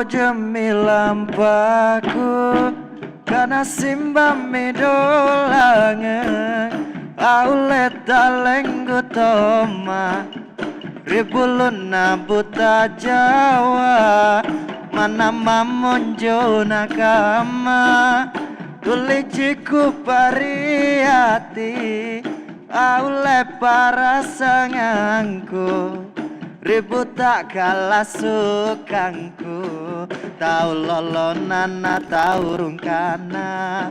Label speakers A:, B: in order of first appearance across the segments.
A: jemilampaku karena simba midolange aule talenggu toma ribuluna buta Jawa mana mamonjo nakama tulijiku pariyati aule para sangangku ribut tak kalah sukangku tau lolonana tau rungkana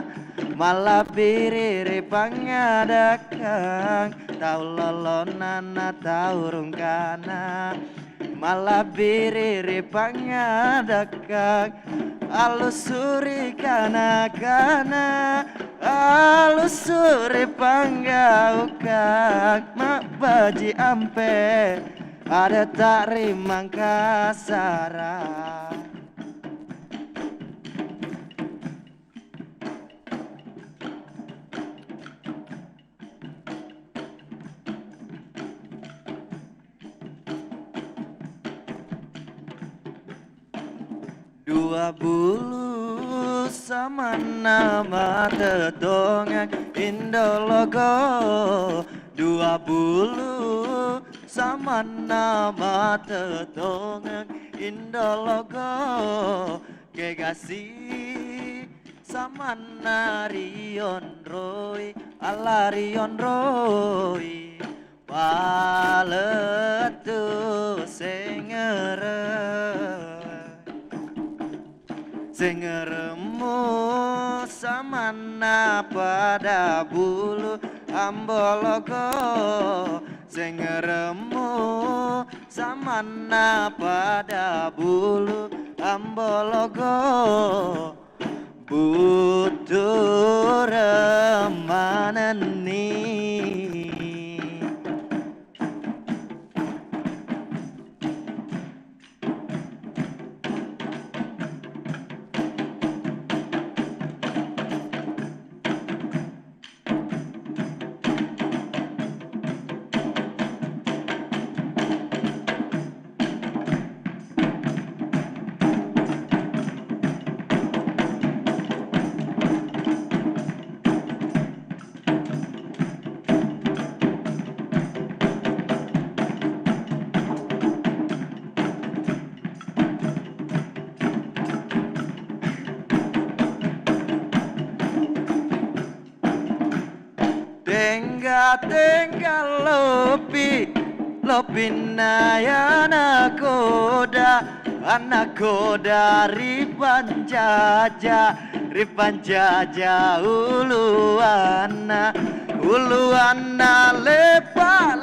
A: malah biriri pangadakang tau lolonana tau rungkana malah biriri pangadakang alusuri kana-kana alusuri panggaukang mak baji ampe ada Tari Makassar. Dua bulu sama nama tetongak Indologo. Dua bulu sama nama tetongak Indologo. Gegasi sama narion roy alarion roy paletu sengere sengeremu samana pada bulu ambologo sengeremu samana pada bulu ambologo butuh remaneni Tengah lopi nayana anak koda ripanjaja uluana lepa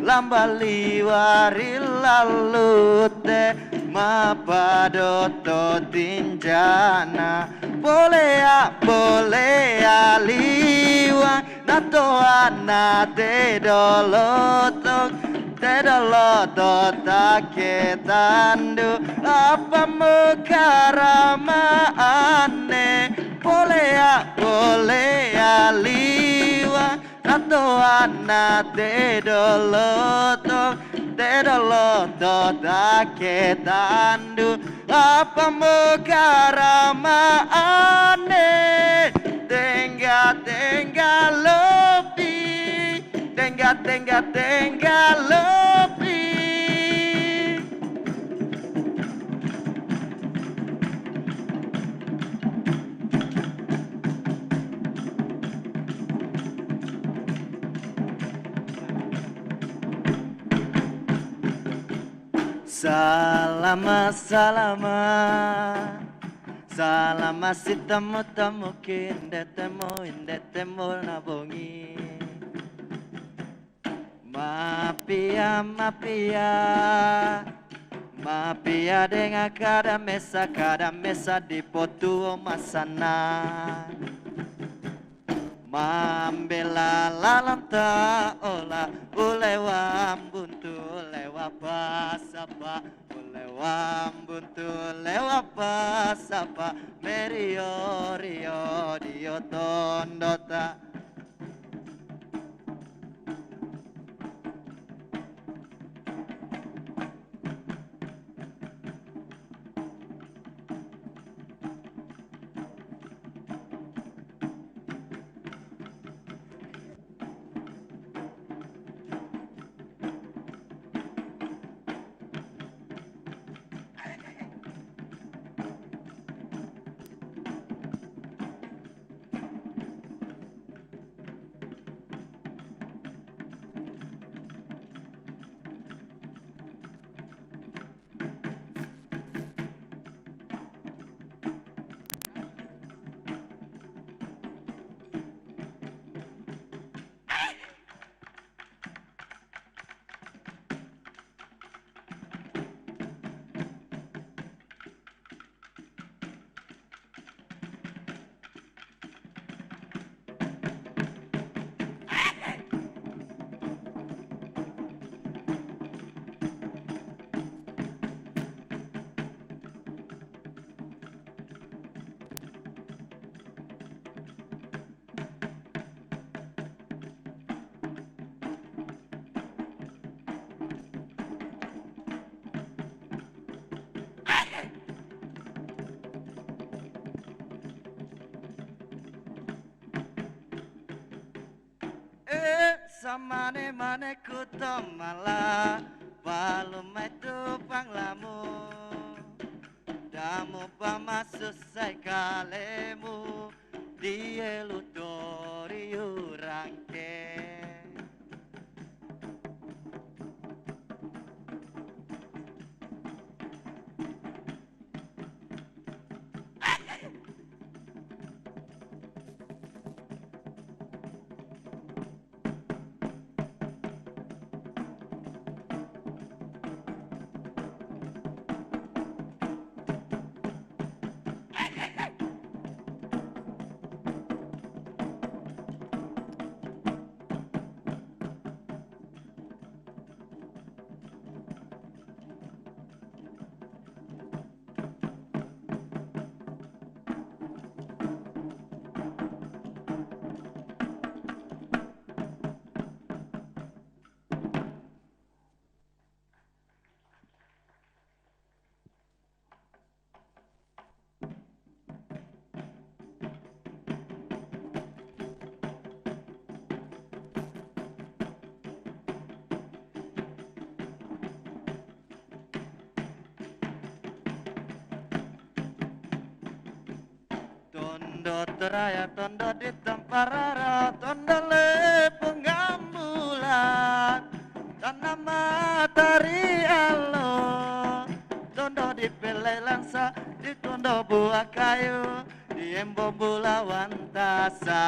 A: lambaliwa rilalute mapadoto tinjana boleh liwa natoana tedoloto taketandu apa mekarama ane boleh liwa natoana tedoloto taketandu apa mekarama ane tengah lopi Salama si temu indetemu nabongi mapia dengan kada mesa di potu masana mambela lalanta ola ulewa buntu lewa pasapa ulewa buntu lewa pasapa merio rio dio tondota Mane kutomala balum itu panglamu damu pamasus sai kalemu dielu dori urangke Tondo teraya, tondo di temparara, tondo le pengambulan, tanah matahari alo, tondo di pelai langsa, di tondo buah kayu, di embom bulawan tasa.